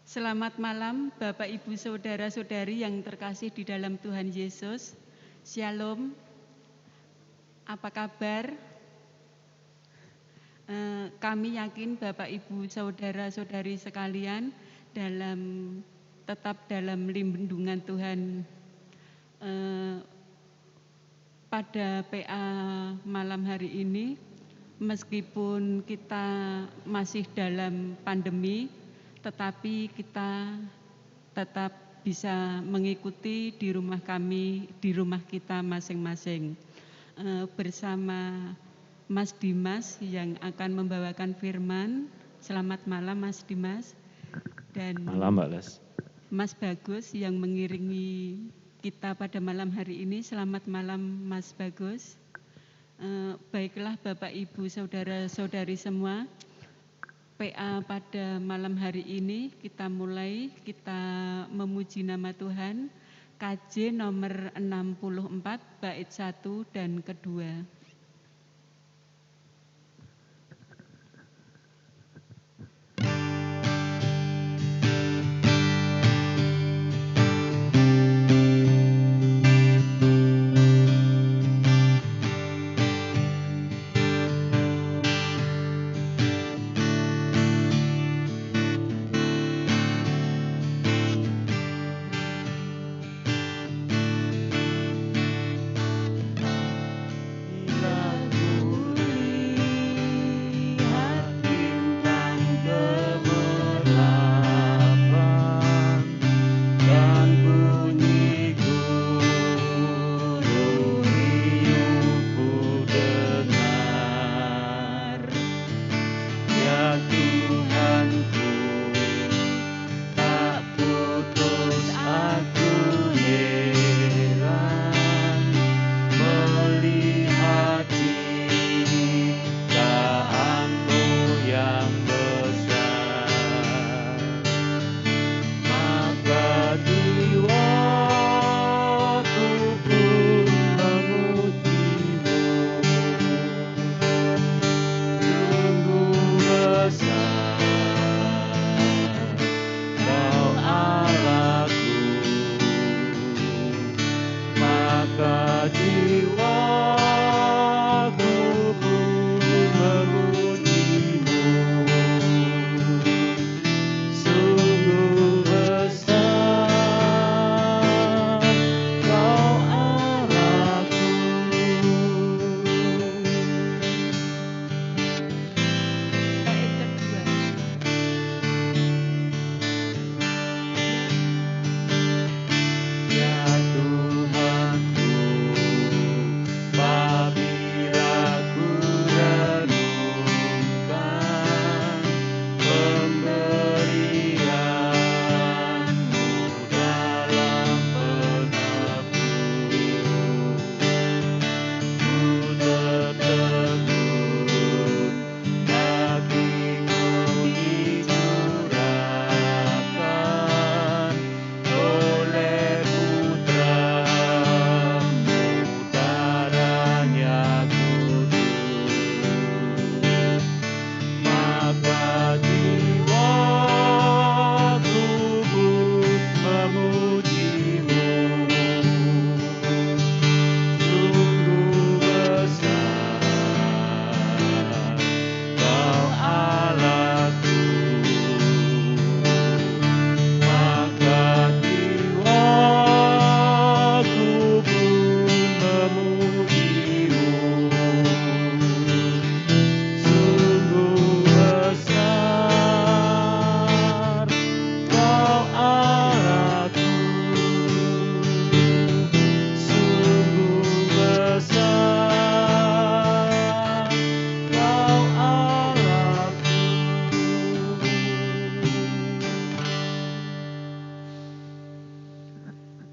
Selamat malam Bapak Ibu Saudara-saudari yang terkasih di dalam Tuhan Yesus. Shalom. Apa kabar? Kami yakin Bapak Ibu Saudara-saudari sekalian tetap dalam lindungan Tuhan. Pada PA malam hari ini, meskipun kita masih dalam pandemi, tetapi kita tetap bisa mengikuti di rumah kita masing-masing. Bersama Mas Dimas yang akan membawakan firman. Selamat malam Mas Dimas. Dan malam Mbak Les. Mas Bagus yang mengiringi kita pada malam hari ini. Selamat malam Mas Bagus. Baiklah Bapak Ibu Saudara-saudari semua, PA pada malam hari ini kita memuji nama Tuhan. KJ nomor 64 bait 1 dan kedua.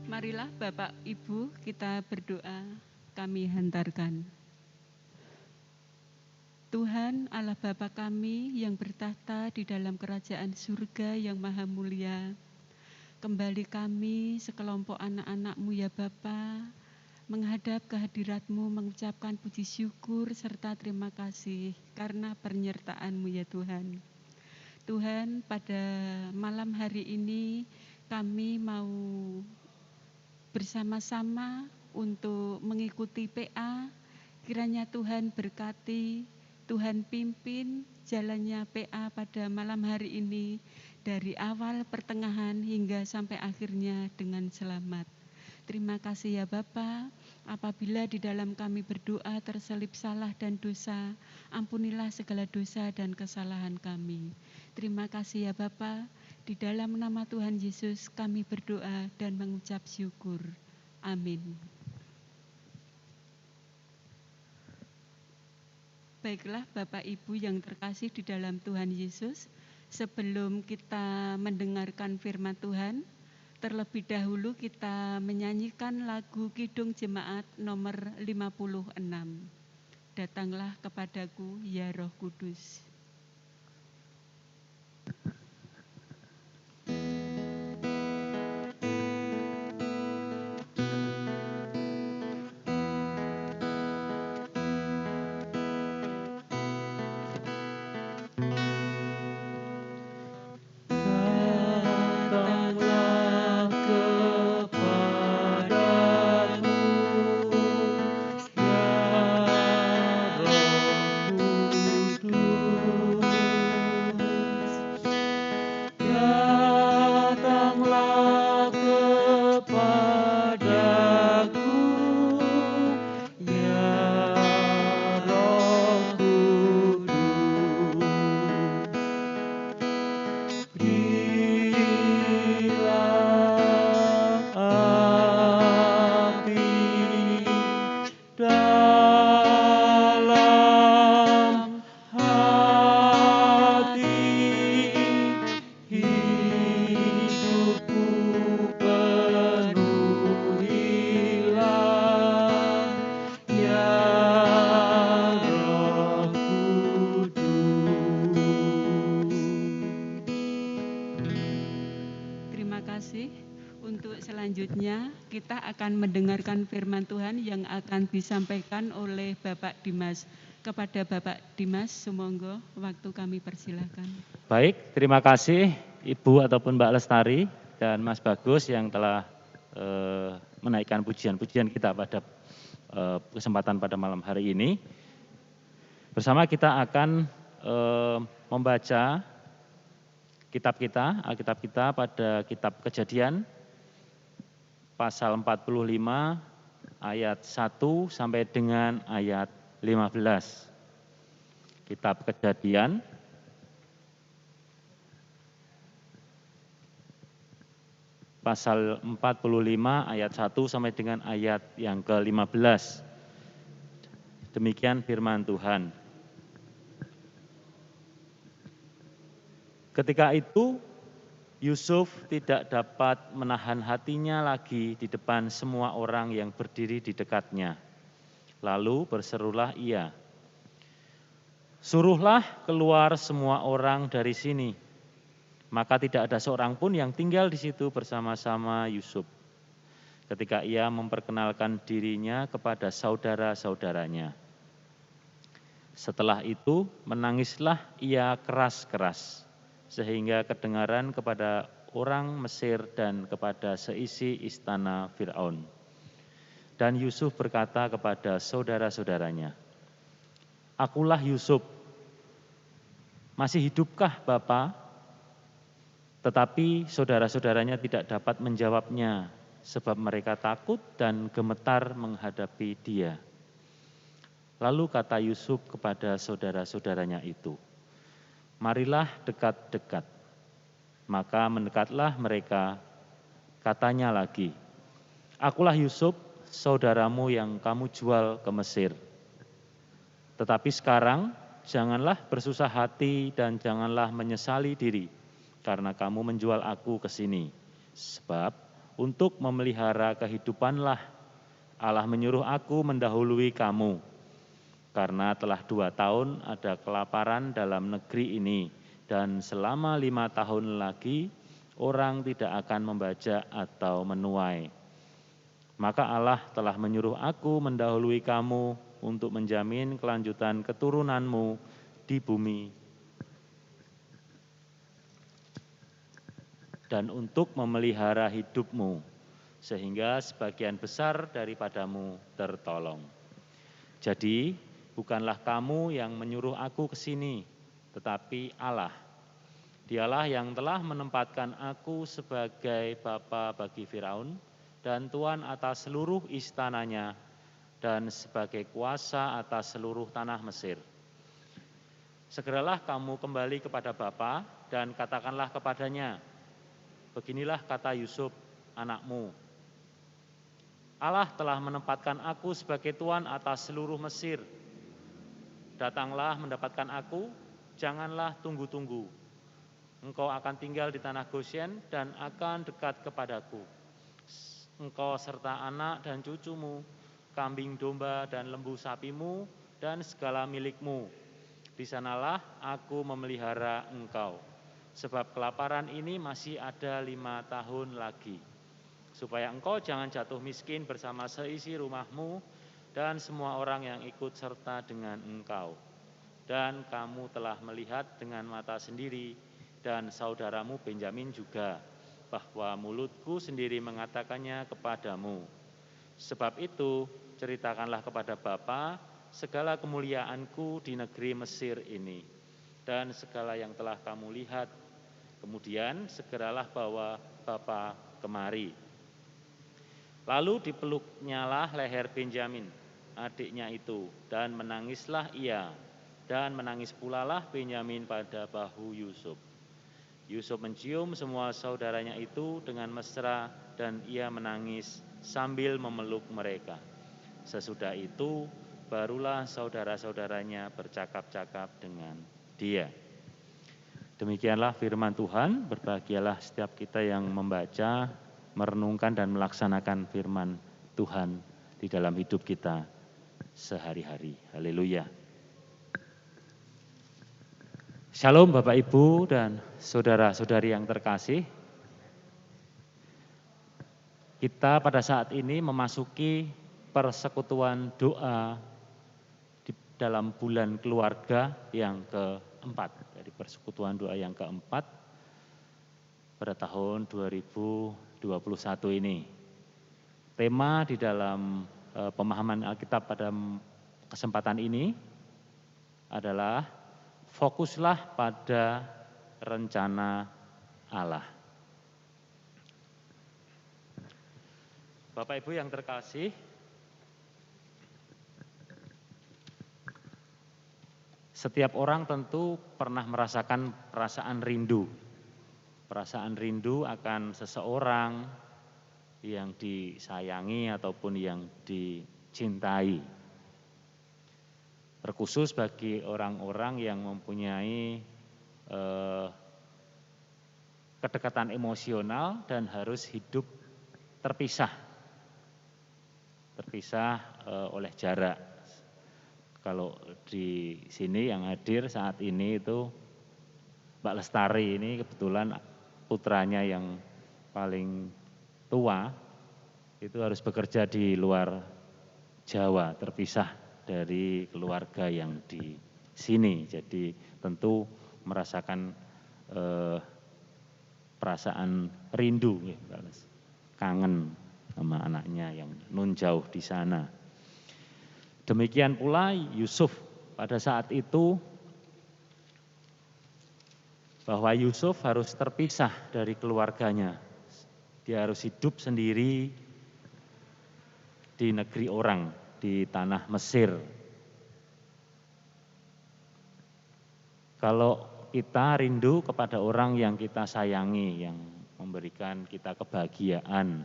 Marilah Bapak Ibu kita berdoa, kami hantarkan. Tuhan Allah Bapa kami yang bertahta di dalam kerajaan surga yang maha mulia, kembali kami sekelompok anak-anak-Mu ya Bapa, menghadap kehadirat-Mu mengucapkan puji syukur serta terima kasih karena penyertaan-Mu ya Tuhan. Tuhan, pada malam hari ini kami mau bersama-sama untuk mengikuti PA. Kiranya Tuhan berkati, Tuhan pimpin jalannya PA pada malam hari ini dari awal, pertengahan, hingga sampai akhirnya dengan selamat. Terima kasih ya Bapa. Apabila di dalam kami berdoa terselip salah dan dosa, ampunilah segala dosa dan kesalahan kami. Terima kasih ya Bapa. Di dalam nama Tuhan Yesus kami berdoa dan mengucap syukur. Amin. Baiklah Bapak Ibu yang terkasih di dalam Tuhan Yesus, sebelum kita mendengarkan firman Tuhan, terlebih dahulu kita menyanyikan lagu Kidung Jemaat nomor 56. Datanglah kepadaku ya Roh Kudus. Selanjutnya kita akan mendengarkan firman Tuhan yang akan disampaikan oleh Bapak Dimas. Kepada Bapak Dimas, sumangga waktu kami persilakan. Baik, terima kasih Ibu ataupun Mbak Lestari dan Mas Bagus yang telah menaikkan pujian-pujian kita pada kesempatan pada malam hari ini. Bersama kita akan membaca Alkitab kita pada kitab Kejadian pasal 45 ayat 1 sampai dengan ayat 15. Kitab Kejadian pasal 45 ayat 1 sampai dengan ayat yang ke-15. Demikian firman Tuhan. Ketika itu Yusuf tidak dapat menahan hatinya lagi di depan semua orang yang berdiri di dekatnya. Lalu berserulah ia, "Suruhlah keluar semua orang dari sini." Maka tidak ada seorang pun yang tinggal di situ bersama-sama Yusuf. Ketika ia memperkenalkan dirinya kepada saudara-saudaranya. Setelah itu menangislah ia keras-keras, sehingga kedengaran kepada orang Mesir dan kepada seisi istana Fir'aun. Dan Yusuf berkata kepada saudara-saudaranya, "Akulah Yusuf, masih hidupkah Bapa?" Tetapi saudara-saudaranya tidak dapat menjawabnya, sebab mereka takut dan gemetar menghadapi dia. Lalu kata Yusuf kepada saudara-saudaranya itu, "Marilah dekat-dekat." Maka mendekatlah mereka, katanya lagi, "Akulah Yusuf, saudaramu yang kamu jual ke Mesir. Tetapi sekarang janganlah bersusah hati dan janganlah menyesali diri, karena kamu menjual aku ke sini. Sebab untuk memelihara kehidupanlah Allah menyuruh aku mendahului kamu. Karena telah 2 tahun ada kelaparan dalam negeri ini, dan selama 5 tahun lagi orang tidak akan membajak atau menuai. Maka Allah telah menyuruh aku mendahului kamu untuk menjamin kelanjutan keturunanmu di bumi." dan untuk memelihara hidupmu, sehingga sebagian besar daripadamu tertolong. Jadi, bukanlah kamu yang menyuruh aku ke sini, tetapi Allah. Dialah yang telah menempatkan aku sebagai bapa bagi Firaun dan tuan atas seluruh istananya dan sebagai kuasa atas seluruh tanah Mesir. Segeralah kamu kembali kepada Bapa dan katakanlah kepadanya, beginilah kata Yusuf, anakmu. Allah telah menempatkan aku sebagai tuan atas seluruh Mesir. Datanglah mendapatkan aku, janganlah tunggu-tunggu. Engkau akan tinggal di tanah Goshen dan akan dekat kepadaku. Engkau serta anak dan cucumu, kambing domba dan lembu sapimu, dan segala milikmu. Di sanalah aku memelihara engkau. Sebab kelaparan ini masih ada 5 tahun lagi. Supaya engkau jangan jatuh miskin bersama seisi rumahmu dan semua orang yang ikut serta dengan engkau. Dan kamu telah melihat dengan mata sendiri, dan saudaramu Benjamin juga, bahwa mulutku sendiri mengatakannya kepadamu. Sebab itu, ceritakanlah kepada Bapa segala kemuliaanku di negeri Mesir ini, dan segala yang telah kamu lihat. Kemudian segeralah bawa Bapa kemari. Lalu dipeluknyalah leher Benjamin, adiknya itu, dan menangislah ia, dan menangis pulalah Benyamin pada bahu Yusuf. Yusuf mencium semua saudaranya itu dengan mesra, dan ia menangis sambil memeluk mereka. Sesudah itu, barulah saudara-saudaranya bercakap-cakap dengan dia. Demikianlah firman Tuhan, berbahagialah setiap kita yang membaca, merenungkan dan melaksanakan firman Tuhan di dalam hidup kita sehari-hari. Haleluya. Shalom Bapak Ibu dan saudara-saudari yang terkasih. Kita pada saat ini memasuki persekutuan doa di dalam bulan keluarga yang keempat. Dari persekutuan doa yang keempat pada tahun 2021 ini. Tema di dalam pemahaman Alkitab pada kesempatan ini adalah fokuslah pada rencana Allah. Bapak Ibu yang terkasih, setiap orang tentu pernah merasakan perasaan rindu. Perasaan rindu akan seseorang yang disayangi ataupun yang dicintai. Terkhusus bagi orang-orang yang mempunyai kedekatan emosional dan harus hidup terpisah oleh jarak. Kalau di sini yang hadir saat ini itu Mbak Lestari ini kebetulan putranya yang paling tua itu harus bekerja di luar Jawa, terpisah dari keluarga yang di sini. Jadi tentu merasakan perasaan rindu, kangen sama anaknya yang nun jauh di sana. Demikian pula Yusuf pada saat itu, bahwa Yusuf harus terpisah dari keluarganya. Dia harus hidup sendiri di negeri orang, di tanah Mesir. Kalau kita rindu kepada orang yang kita sayangi, yang memberikan kita kebahagiaan,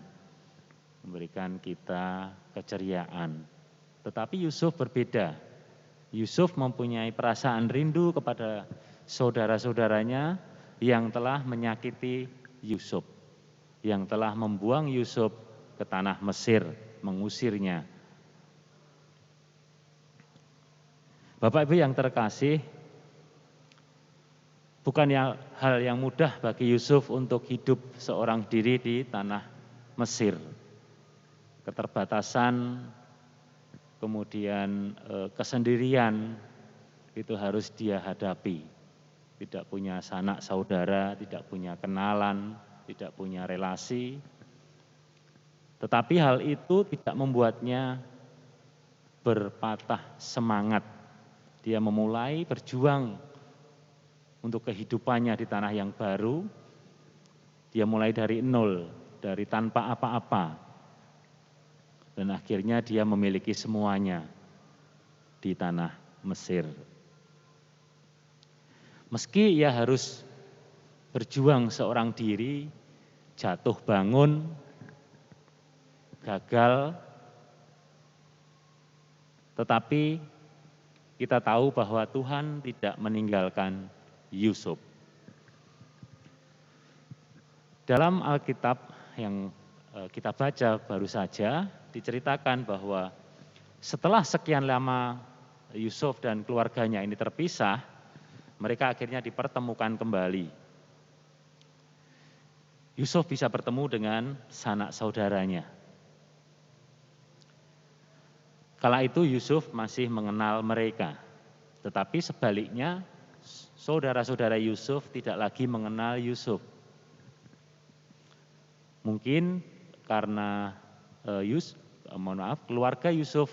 memberikan kita keceriaan. Tetapi Yusuf berbeda. Yusuf mempunyai perasaan rindu kepada saudara-saudaranya yang telah menyakiti Yusuf, yang telah membuang Yusuf ke tanah Mesir, mengusirnya. Bapak Ibu yang terkasih, bukan hal yang mudah bagi Yusuf untuk hidup seorang diri di tanah Mesir. Keterbatasan, kemudian kesendirian itu harus dia hadapi. Tidak punya sanak saudara, tidak punya kenalan, tidak punya relasi. Tetapi hal itu tidak membuatnya berpatah semangat. Dia memulai berjuang untuk kehidupannya di tanah yang baru. Dia mulai dari nol, dari tanpa apa-apa. Dan akhirnya dia memiliki semuanya di tanah Mesir. Meski ia harus berjuang seorang diri, jatuh bangun, gagal, tetapi kita tahu bahwa Tuhan tidak meninggalkan Yusuf. Dalam Alkitab yang kita baca baru saja diceritakan bahwa setelah sekian lama Yusuf dan keluarganya ini terpisah, mereka akhirnya dipertemukan kembali. Yusuf bisa bertemu dengan sanak saudaranya. Kala itu Yusuf masih mengenal mereka, tetapi sebaliknya saudara-saudara Yusuf tidak lagi mengenal Yusuf. Mungkin karena keluarga Yusuf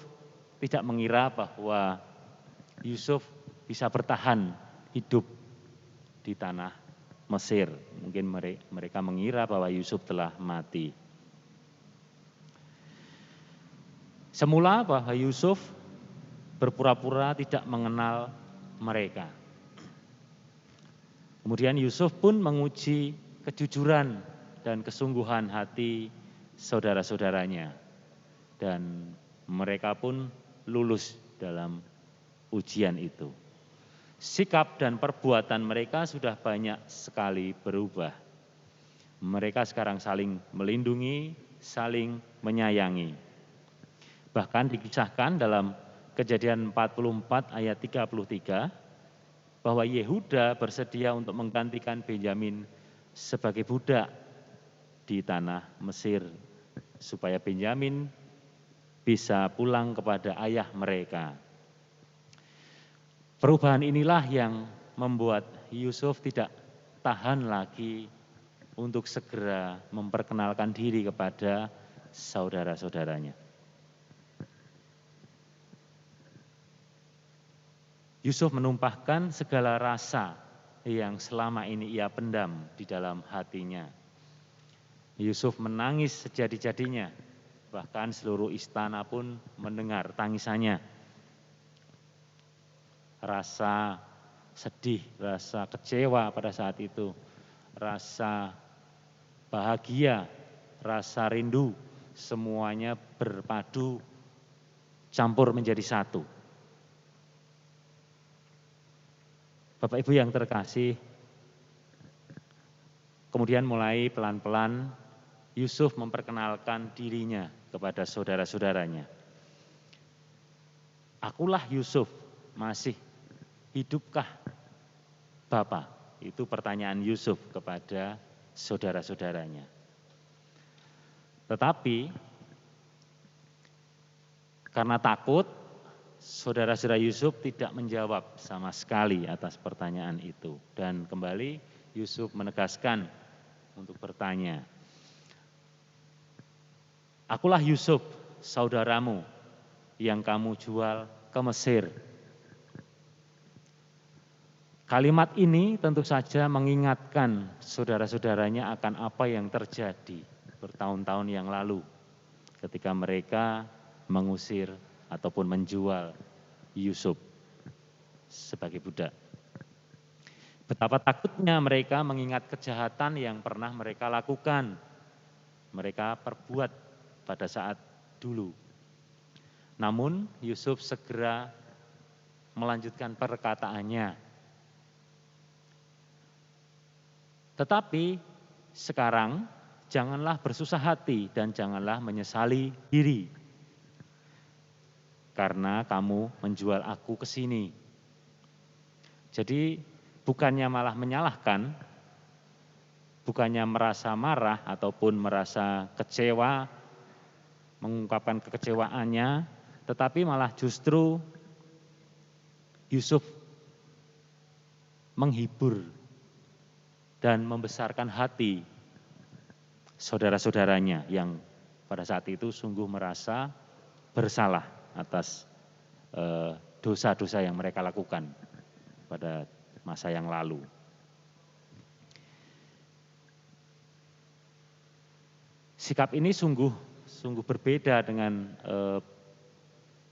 tidak mengira bahwa Yusuf bisa bertahan hidup di tanah Mesir. Mungkin mereka mengira bahwa Yusuf telah mati. Semula bahwa Yusuf berpura-pura tidak mengenal mereka. Kemudian Yusuf pun menguji kejujuran dan kesungguhan hati saudara-saudaranya. Dan mereka pun lulus dalam ujian itu. Sikap dan perbuatan mereka sudah banyak sekali berubah. Mereka sekarang saling melindungi, saling menyayangi. Bahkan dikisahkan dalam Kejadian 44 ayat 33, bahwa Yehuda bersedia untuk menggantikan Benyamin sebagai budak di tanah Mesir, supaya Benyamin bisa pulang kepada ayah mereka. Perubahan inilah yang membuat Yusuf tidak tahan lagi untuk segera memperkenalkan diri kepada saudara-saudaranya. Yusuf menumpahkan segala rasa yang selama ini ia pendam di dalam hatinya. Yusuf menangis sejadi-jadinya, bahkan seluruh istana pun mendengar tangisannya. Rasa sedih, rasa kecewa pada saat itu, rasa bahagia, rasa rindu, semuanya berpadu campur menjadi satu. Bapak Ibu yang terkasih, kemudian mulai pelan-pelan Yusuf memperkenalkan dirinya kepada saudara-saudaranya. Akulah Yusuf, masih hidupkah Bapak? Itu pertanyaan Yusuf kepada saudara-saudaranya. Tetapi karena takut, saudara-saudara Yusuf tidak menjawab sama sekali atas pertanyaan itu. Dan kembali Yusuf menegaskan untuk bertanya, akulah Yusuf, saudaramu yang kamu jual ke Mesir. Kalimat ini tentu saja mengingatkan saudara-saudaranya akan apa yang terjadi bertahun-tahun yang lalu ketika mereka mengusir ataupun menjual Yusuf sebagai budak. Betapa takutnya mereka mengingat kejahatan yang pernah mereka lakukan, mereka perbuat pada saat dulu. Namun Yusuf segera melanjutkan perkataannya. Tetapi sekarang janganlah bersusah hati dan janganlah menyesali diri, karena kamu menjual aku ke sini. Jadi bukannya malah menyalahkan, bukannya merasa marah ataupun merasa kecewa, mengungkapkan kekecewaannya, tetapi malah justru Yusuf menghibur dan membesarkan hati saudara-saudaranya yang pada saat itu sungguh merasa bersalah atas dosa-dosa yang mereka lakukan pada masa yang lalu. Sikap ini sungguh berbeda dengan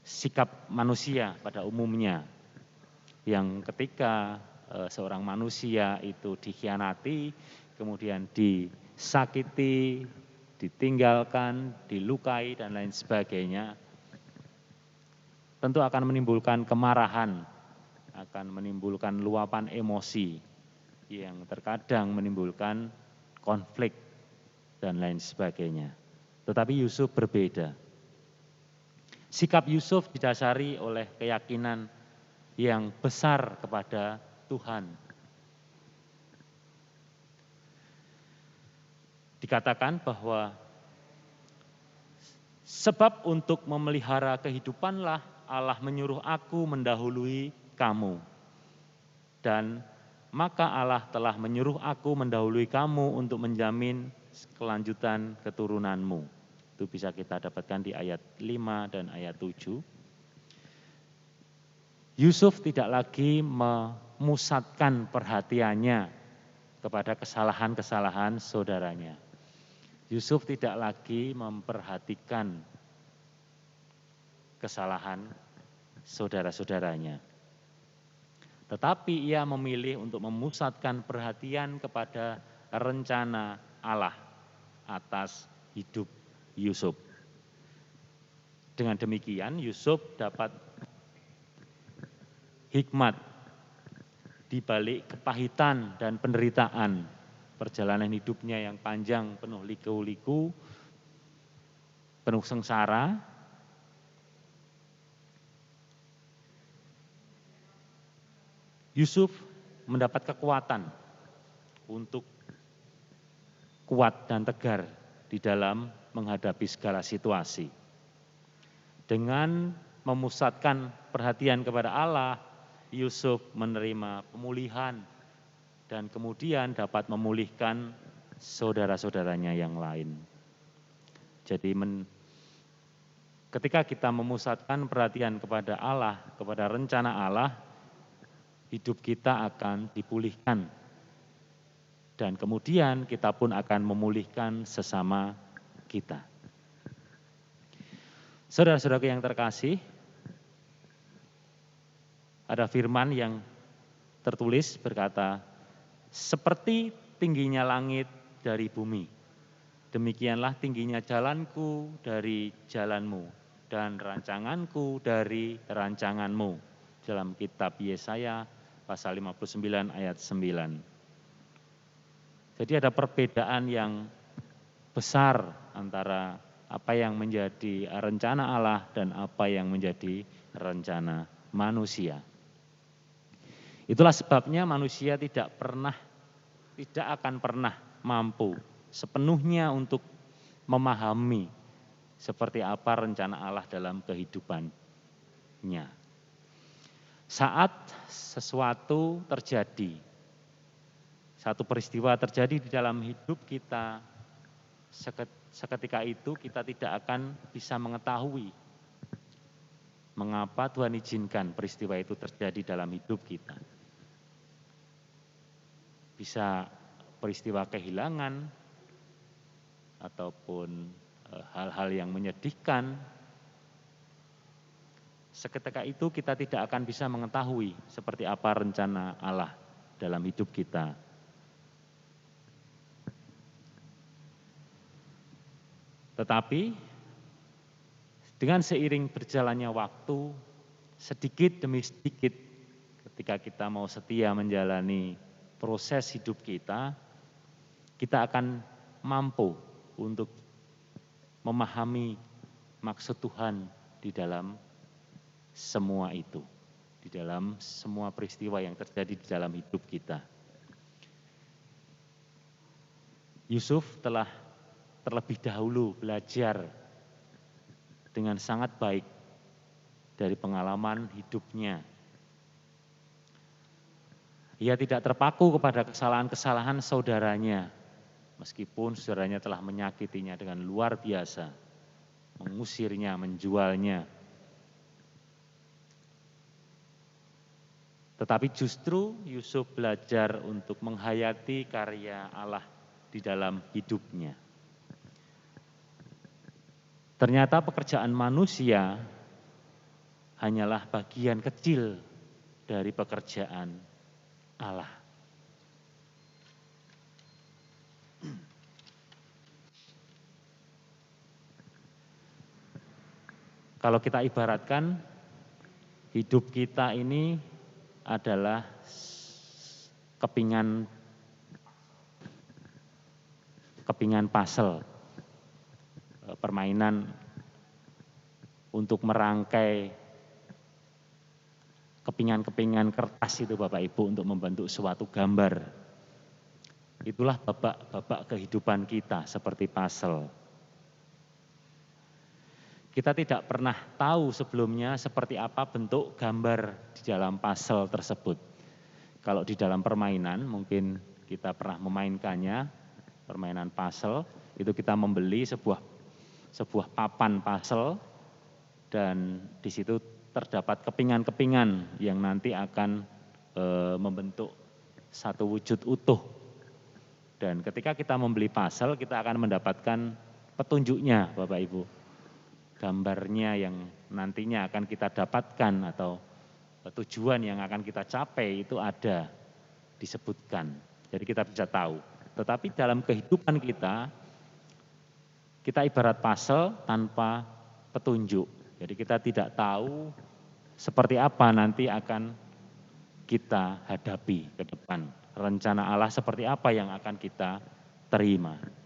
sikap manusia pada umumnya, yang ketika seorang manusia itu dikhianati, kemudian disakiti, ditinggalkan, dilukai, dan lain sebagainya, tentu akan menimbulkan kemarahan, akan menimbulkan luapan emosi yang terkadang menimbulkan konflik dan lain sebagainya. Tetapi Yusuf berbeda. Sikap Yusuf didasari oleh keyakinan yang besar kepada Tuhan. Dikatakan bahwa sebab untuk memelihara kehidupanlah Allah menyuruh aku mendahului kamu. Dan maka Allah telah menyuruh aku mendahului kamu untuk menjamin kelanjutan keturunanmu. Itu bisa kita dapatkan di ayat 5 dan ayat 7. Yusuf tidak lagi memusatkan perhatiannya kepada kesalahan-kesalahan saudaranya. Yusuf tidak lagi memperhatikan kesalahan saudara-saudaranya. Tetapi ia memilih untuk memusatkan perhatian kepada rencana Allah atas hidup Yusuf. Dengan demikian Yusuf dapat hikmat di balik kepahitan dan penderitaan perjalanan hidupnya yang panjang, penuh liku-liku, penuh sengsara. Yusuf mendapat kekuatan untuk kuat dan tegar di dalam menghadapi segala situasi. Dengan memusatkan perhatian kepada Allah, Yusuf menerima pemulihan dan kemudian dapat memulihkan saudara-saudaranya yang lain. Jadi ketika kita memusatkan perhatian kepada Allah, kepada rencana Allah, hidup kita akan dipulihkan. Dan kemudian kita pun akan memulihkan sesama kita. Saudara-saudaraku yang terkasih, ada firman yang tertulis berkata, seperti tingginya langit dari bumi, demikianlah tingginya jalanku dari jalanmu dan rancanganku dari rancanganmu. Dalam kitab Yesaya pasal 59 ayat 9. Jadi ada perbedaan yang besar antara apa yang menjadi rencana Allah dan apa yang menjadi rencana manusia. Itulah sebabnya manusia tidak akan pernah mampu sepenuhnya untuk memahami seperti apa rencana Allah dalam kehidupannya. Saat sesuatu terjadi, satu peristiwa terjadi di dalam hidup kita, seketika itu kita tidak akan bisa mengetahui mengapa Tuhan izinkan peristiwa itu terjadi dalam hidup kita. Bisa peristiwa kehilangan, ataupun hal-hal yang menyedihkan. Seketika itu kita tidak akan bisa mengetahui seperti apa rencana Allah dalam hidup kita. Tetapi dengan seiring berjalannya waktu, sedikit demi sedikit ketika kita mau setia menjalani proses hidup kita akan mampu untuk memahami maksud Tuhan di dalam semua itu, di dalam semua peristiwa yang terjadi di dalam hidup kita. Yusuf telah terlebih dahulu belajar dengan sangat baik dari pengalaman hidupnya. Ia tidak terpaku kepada kesalahan-kesalahan saudaranya, meskipun saudaranya telah menyakitinya dengan luar biasa, mengusirnya, menjualnya. Tetapi justru Yusuf belajar untuk menghayati karya Allah di dalam hidupnya. Ternyata pekerjaan manusia hanyalah bagian kecil dari pekerjaan Allah. Kalau kita ibaratkan, hidup kita ini adalah kepingan puzzle, permainan untuk merangkai kepingan-kepingan kertas itu Bapak Ibu untuk membentuk suatu gambar. Itulah babak-babak kehidupan kita seperti puzzle. Kita tidak pernah tahu sebelumnya seperti apa bentuk gambar di dalam puzzle tersebut. Kalau di dalam permainan mungkin kita pernah memainkannya, permainan puzzle, itu kita membeli sebuah papan puzzle dan di situ terdapat kepingan-kepingan yang nanti akan membentuk satu wujud utuh. Dan ketika kita membeli puzzle, kita akan mendapatkan petunjuknya Bapak Ibu. Gambarnya yang nantinya akan kita dapatkan atau tujuan yang akan kita capai itu ada disebutkan. Jadi kita bisa tahu. Tetapi dalam kehidupan kita ibarat puzzle tanpa petunjuk. Jadi kita tidak tahu seperti apa nanti akan kita hadapi ke depan. Rencana Allah seperti apa yang akan kita terima.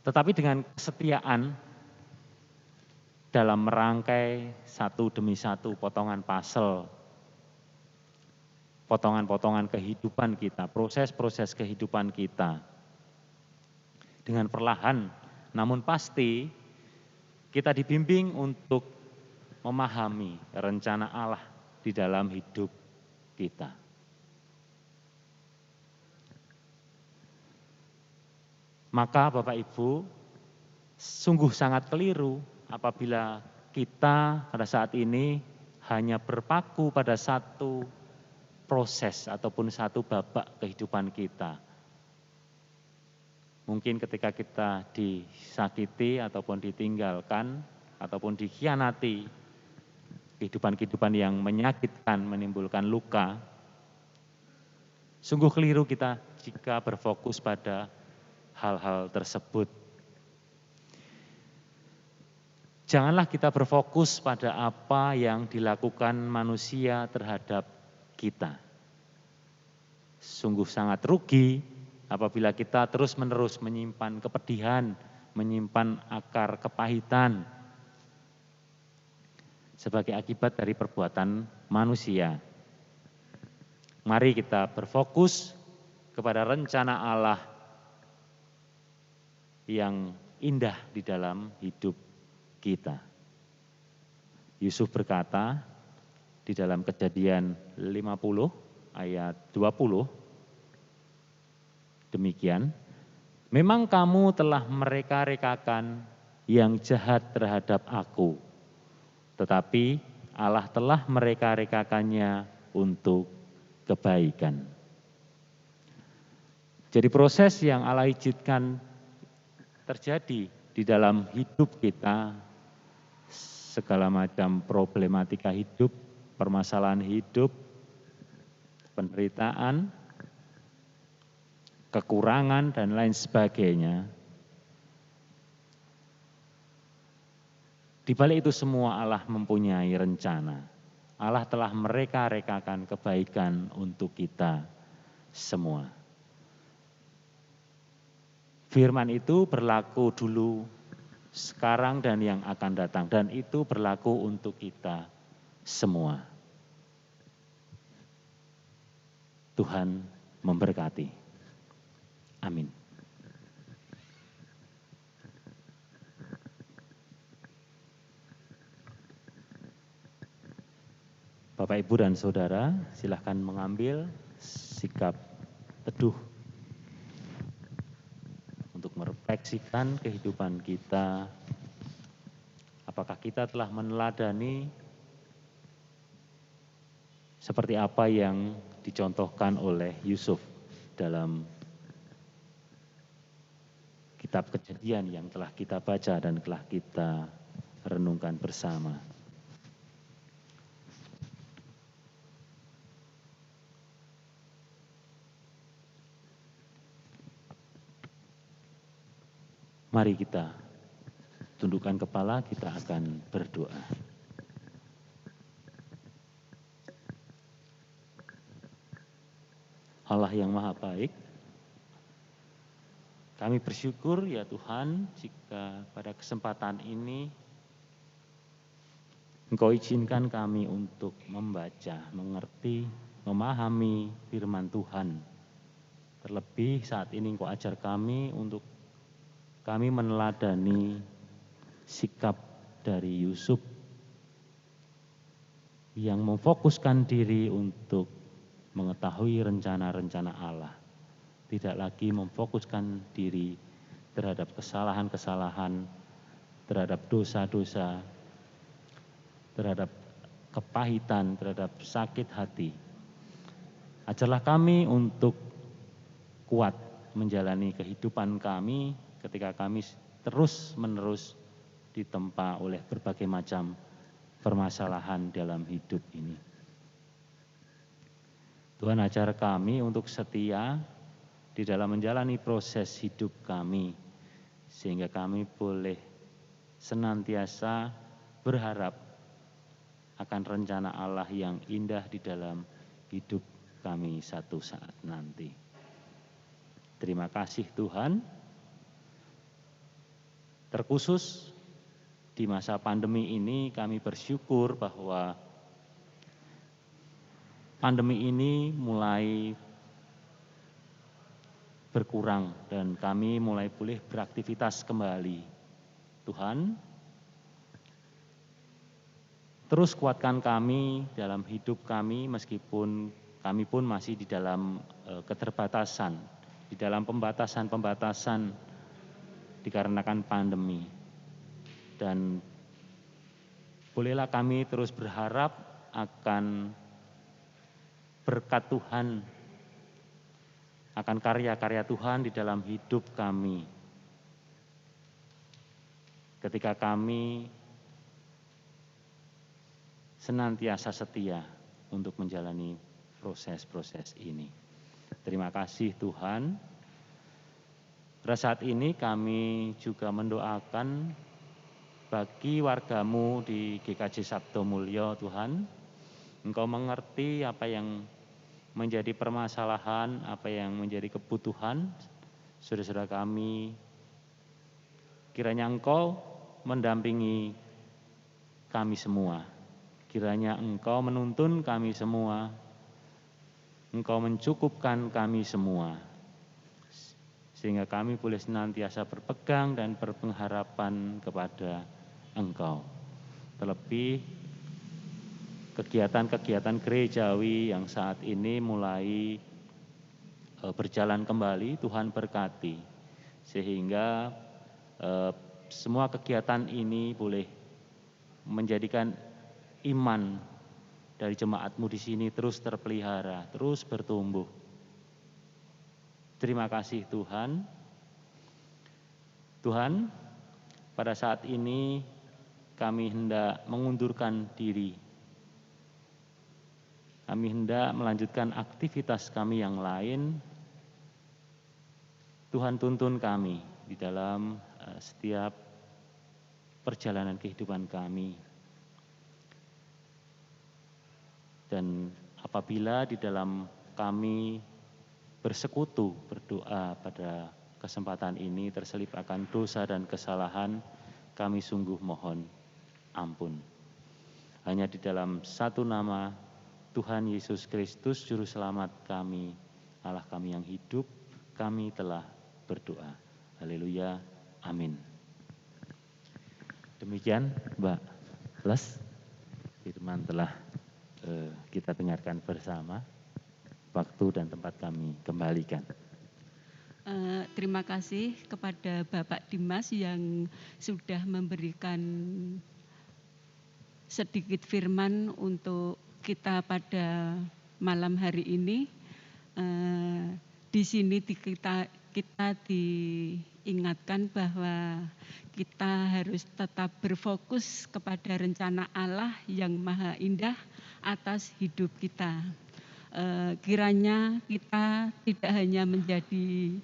Tetapi dengan kesetiaan dalam merangkai satu demi satu potongan puzzle, potongan-potongan kehidupan kita, proses-proses kehidupan kita, dengan perlahan namun pasti kita dibimbing untuk memahami rencana Allah di dalam hidup kita. Maka Bapak Ibu, sungguh sangat keliru apabila kita pada saat ini hanya berpaku pada satu proses ataupun satu babak kehidupan kita. Mungkin ketika kita disakiti ataupun ditinggalkan ataupun dikhianati, kehidupan-kehidupan yang menyakitkan, menimbulkan luka, sungguh keliru kita jika berfokus pada hal-hal tersebut. Janganlah kita berfokus pada apa yang dilakukan manusia terhadap kita. Sungguh sangat rugi apabila kita terus-menerus menyimpan kepedihan, menyimpan akar kepahitan sebagai akibat dari perbuatan manusia. Mari kita berfokus kepada rencana Allah yang indah di dalam hidup kita. Yusuf berkata di dalam Kejadian 50 ayat 20, demikian, memang kamu telah mereka-rekakan yang jahat terhadap aku, tetapi Allah telah mereka-rekakannya untuk kebaikan. Jadi proses yang Allah izinkan terjadi di dalam hidup kita, segala macam problematika hidup, permasalahan hidup, penderitaan, kekurangan, dan lain sebagainya. Di balik itu semua Allah mempunyai rencana. Allah telah mereka-rekakan kebaikan untuk kita semua. Firman itu berlaku dulu, sekarang, dan yang akan datang. Dan itu berlaku untuk kita semua. Tuhan memberkati. Amin. Bapak, Ibu, dan Saudara, silakan mengambil sikap teduh refleksikan kehidupan kita. Apakah kita telah meneladani seperti apa yang dicontohkan oleh Yusuf dalam kitab Kejadian yang telah kita baca dan telah kita renungkan bersama. Mari kita tundukkan kepala, kita akan berdoa. Allah yang Maha Baik, kami bersyukur ya Tuhan jika pada kesempatan ini Engkau izinkan kami untuk membaca, mengerti, memahami firman Tuhan. Terlebih saat ini Engkau ajar kami untuk kami meneladani sikap dari Yusuf yang memfokuskan diri untuk mengetahui rencana-rencana Allah. Tidak lagi memfokuskan diri terhadap kesalahan-kesalahan, terhadap dosa-dosa, terhadap kepahitan, terhadap sakit hati. Ajarlah kami untuk kuat menjalani kehidupan kami ketika kami terus-menerus ditempa oleh berbagai macam permasalahan dalam hidup ini. Tuhan ajar kami untuk setia di dalam menjalani proses hidup kami, sehingga kami boleh senantiasa berharap akan rencana Allah yang indah di dalam hidup kami satu saat nanti. Terima kasih Tuhan. Terkhusus di masa pandemi ini kami bersyukur bahwa pandemi ini mulai berkurang dan kami mulai boleh beraktivitas kembali. Tuhan, terus kuatkan kami dalam hidup kami meskipun kami pun masih di dalam keterbatasan, di dalam pembatasan-pembatasan dikarenakan pandemi. Dan bolehlah kami terus berharap akan berkat Tuhan, akan karya-karya Tuhan di dalam hidup kami. Ketika kami senantiasa setia untuk menjalani proses-proses ini. Terima kasih Tuhan. Pada saat ini kami juga mendoakan bagi wargamu di GKJ Sabto Mulyo Tuhan. Engkau mengerti apa yang menjadi permasalahan, apa yang menjadi kebutuhan saudara-saudara kami. Kiranya Engkau mendampingi kami semua. Kiranya Engkau menuntun kami semua. Engkau mencukupkan kami semua. Sehingga kami boleh senantiasa berpegang dan berpengharapan kepada Engkau. Terlebih kegiatan-kegiatan gerejawi yang saat ini mulai berjalan kembali, Tuhan berkati. Sehingga semua kegiatan ini boleh menjadikan iman dari jemaat-Mu di sini terus terpelihara, terus bertumbuh. Terima kasih Tuhan. Tuhan, pada saat ini kami hendak mengundurkan diri. Kami hendak melanjutkan aktivitas kami yang lain. Tuhan tuntun kami di dalam setiap perjalanan kehidupan kami. Dan apabila di dalam kami bersekutu, berdoa pada kesempatan ini terselip akan dosa dan kesalahan, kami sungguh mohon ampun. Hanya di dalam satu nama Tuhan Yesus Kristus Juru Selamat kami, Allah kami yang hidup, kami telah berdoa. Haleluya, amin. Demikian Mbak Les, firman telah kita dengarkan bersama. Waktu dan tempat kami kembalikan. Terima kasih kepada Bapak Dimas yang sudah memberikan sedikit firman untuk kita pada malam hari ini. Di sini kita diingatkan bahwa kita harus tetap berfokus kepada rencana Allah yang maha indah atas hidup kita. Kiranya kita tidak hanya menjadi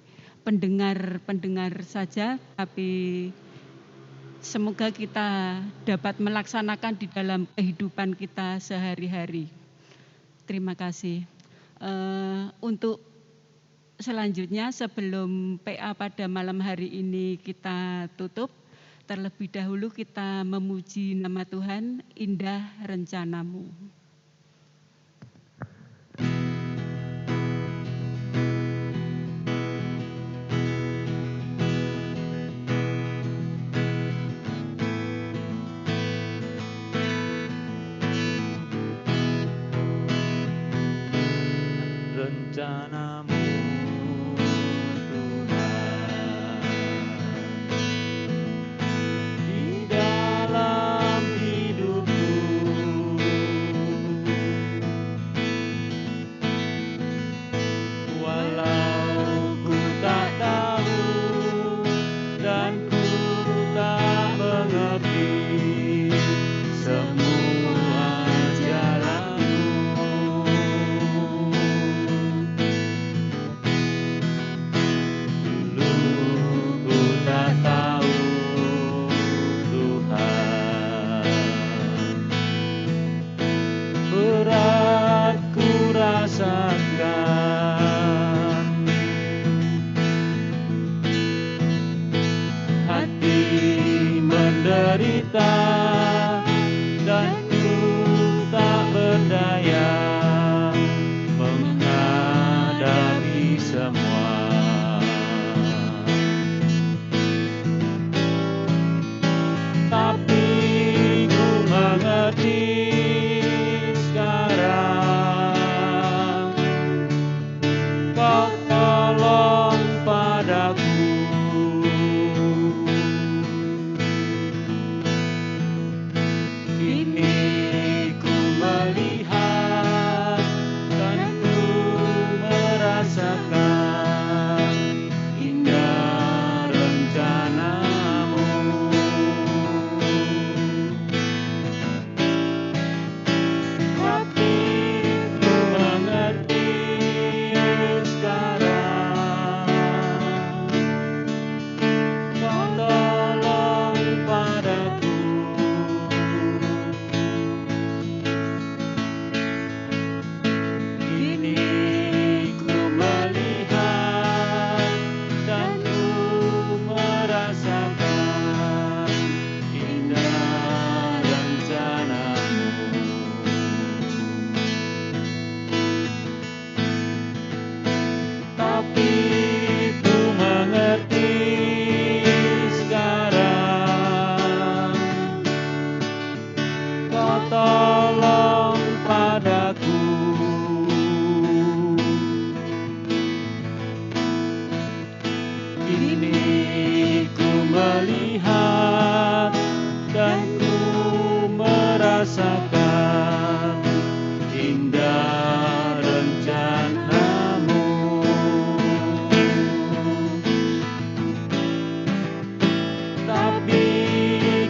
pendengar saja, tapi semoga kita dapat melaksanakan di dalam kehidupan kita sehari-hari. Terima kasih. Untuk selanjutnya, sebelum PA pada malam hari ini kita tutup, terlebih dahulu kita memuji nama Tuhan, indah rencanamu. Rencanamu Tuhan di dalam hidupku, walau ku tak tahu dan ku tak mengerti semua jalanmu. Berat ku rasakan, hati menderita dan ku tak berdaya menghadapi semua. Tapi ku mengerti sekarang, Kau tolong padaku. Kini ku melihat dan ku merasakan indah rencanamu. Tapi ku mengerti sekarang, Kau tolong padaku. Kini ku melihat dan ku merasakan indah rencanamu. Tapi ku mengerti sekarang, Kau tolong padaku. Kini ku melihat dan ku merasakan indah rencanamu. Tapi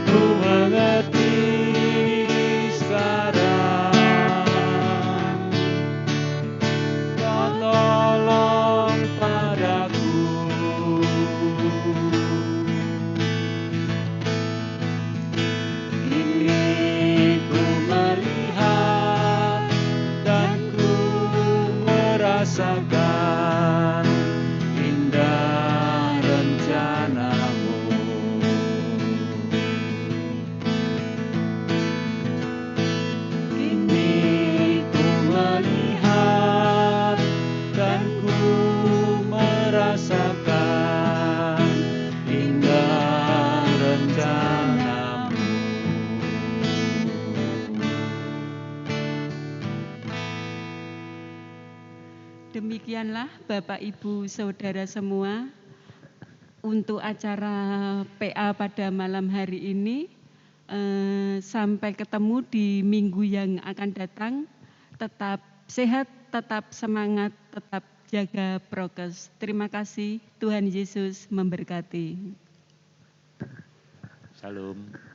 ku mengerti sekarang, Kau tolong padaku. Kini ku melihat Demikianlah Bapak Ibu Saudara semua untuk acara PA pada malam hari ini. Sampai ketemu di minggu yang akan datang. Tetap sehat, tetap semangat, tetap jaga prokes. Terima kasih, Tuhan Yesus memberkati. Salam.